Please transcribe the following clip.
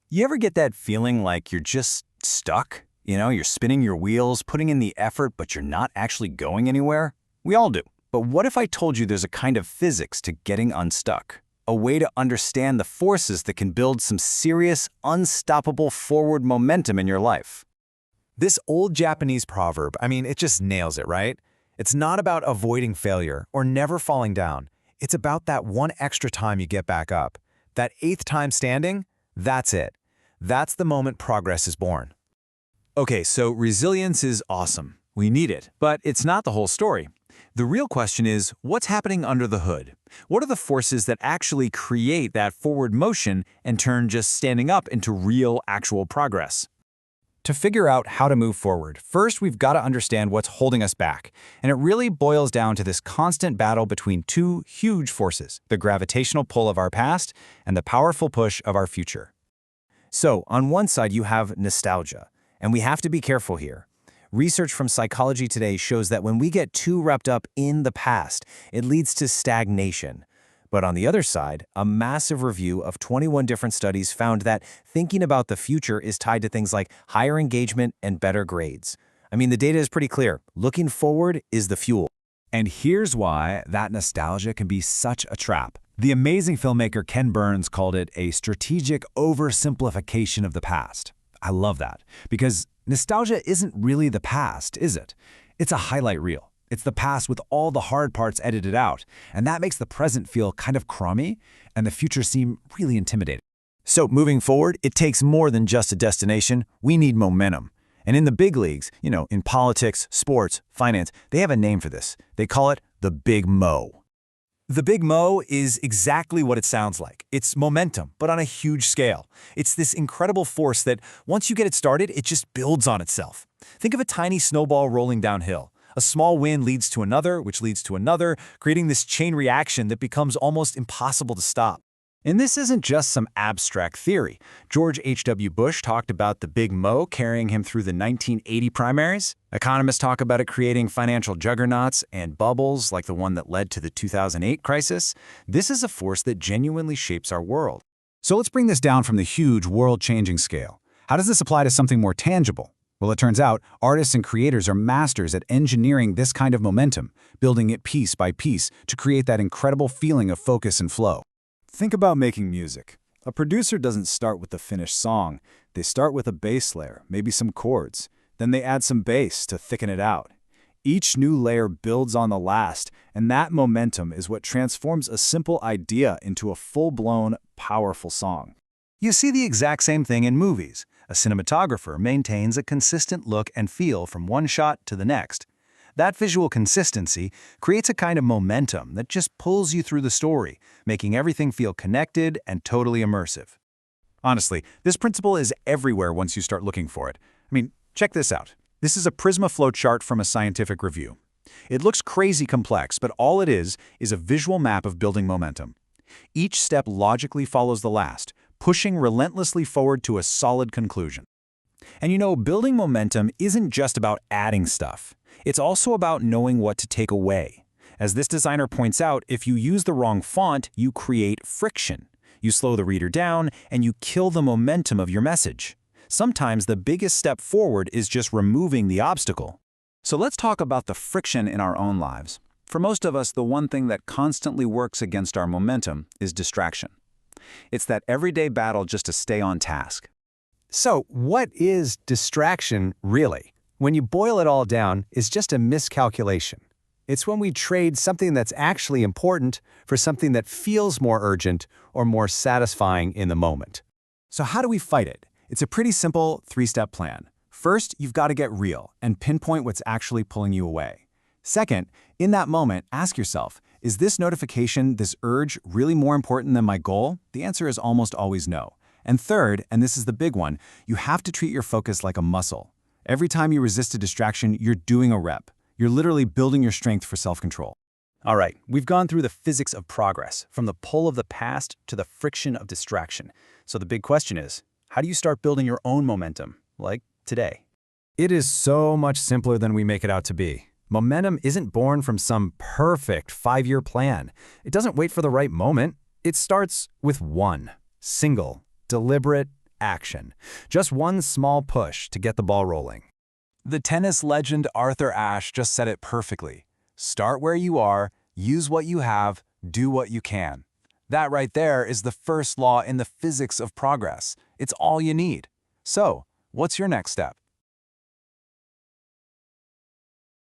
You ever get that feeling like you're just stuck? You're spinning your wheels, putting in the effort, but you're not actually going anywhere? We all do. But what if I told you there's a kind of physics to getting unstuck? A way to understand the forces that can build some serious, unstoppable forward momentum in your life. This old Japanese proverb, it just nails it, right? It's not about avoiding failure or never falling down. It's about that one extra time you get back up. That 8th time standing, that's it. That's the moment progress is born. Okay, so resilience is awesome. We need it, but it's not the whole story. The real question is, what's happening under the hood? What are the forces that actually create that forward motion and turn just standing up into real, actual progress? To figure out how to move forward, first we've got to understand what's holding us back. And it really boils down to this constant battle between two huge forces, the gravitational pull of our past and the powerful push of our future. So, on one side you have nostalgia, and we have to be careful here. Research from Psychology Today shows that when we get too wrapped up in the past, it leads to stagnation. But on the other side, a massive review of 21 different studies found that thinking about the future is tied to things like higher engagement and better grades. The data is pretty clear. Looking forward is the fuel. And here's why that nostalgia can be such a trap. The amazing filmmaker Ken Burns called it a strategic oversimplification of the past. I love that, because nostalgia isn't really the past, is it? It's a highlight reel. It's the past with all the hard parts edited out, and that makes the present feel kind of crummy and the future seem really intimidating. So moving forward, it takes more than just a destination. We need momentum. And in the big leagues, in politics, sports, finance, they have a name for this. They call it the Big Mo. The Big Mo is exactly what it sounds like. It's momentum, but on a huge scale. It's this incredible force that once you get it started, it just builds on itself. Think of a tiny snowball rolling downhill. A small win leads to another, which leads to another, creating this chain reaction that becomes almost impossible to stop. And this isn't just some abstract theory. George H.W. Bush talked about the Big Mo carrying him through the 1980 primaries. Economists talk about it creating financial juggernauts and bubbles like the one that led to the 2008 crisis. This is a force that genuinely shapes our world. So let's bring this down from the huge world-changing scale. How does this apply to something more tangible? Well, it turns out artists and creators are masters at engineering this kind of momentum, building it piece by piece to create that incredible feeling of focus and flow. Think about making music. A producer doesn't start with the finished song. They start with a bass layer, maybe some chords. Then they add some bass to thicken it out. Each new layer builds on the last, and that momentum is what transforms a simple idea into a full-blown, powerful song. You see the exact same thing in movies. A cinematographer maintains a consistent look and feel from one shot to the next. That visual consistency creates a kind of momentum that just pulls you through the story, making everything feel connected and totally immersive. Honestly, this principle is everywhere once you start looking for it. Check this out. This is a Prisma flow chart from a scientific review. It looks crazy complex, but all it is a visual map of building momentum. Each step logically follows the last, pushing relentlessly forward to a solid conclusion. And building momentum isn't just about adding stuff. It's also about knowing what to take away. As this designer points out, if you use the wrong font, you create friction. You slow the reader down, and you kill the momentum of your message. Sometimes the biggest step forward is just removing the obstacle. So let's talk about the friction in our own lives. For most of us, the one thing that constantly works against our momentum is distraction. It's that everyday battle just to stay on task. So, what is distraction really? When you boil it all down, it's just a miscalculation. It's when we trade something that's actually important for something that feels more urgent or more satisfying in the moment. So how do we fight it? It's a pretty simple 3-step plan. First, you've got to get real and pinpoint what's actually pulling you away. Second, in that moment, ask yourself, is this notification, this urge, really more important than my goal? The answer is almost always no. And third, and this is the big one, you have to treat your focus like a muscle. Every time you resist a distraction, you're doing a rep. You're literally building your strength for self-control. All right, we've gone through the physics of progress, from the pull of the past to the friction of distraction. So the big question is, how do you start building your own momentum, like today? It is so much simpler than we make it out to be. Momentum isn't born from some perfect 5-year plan. It doesn't wait for the right moment. It starts with one single, deliberate, action. Just one small push to get the ball rolling. The tennis legend Arthur Ashe just said it perfectly. Start where you are, use what you have, do what you can. That right there is the first law in the physics of progress. It's all you need. So, what's your next step?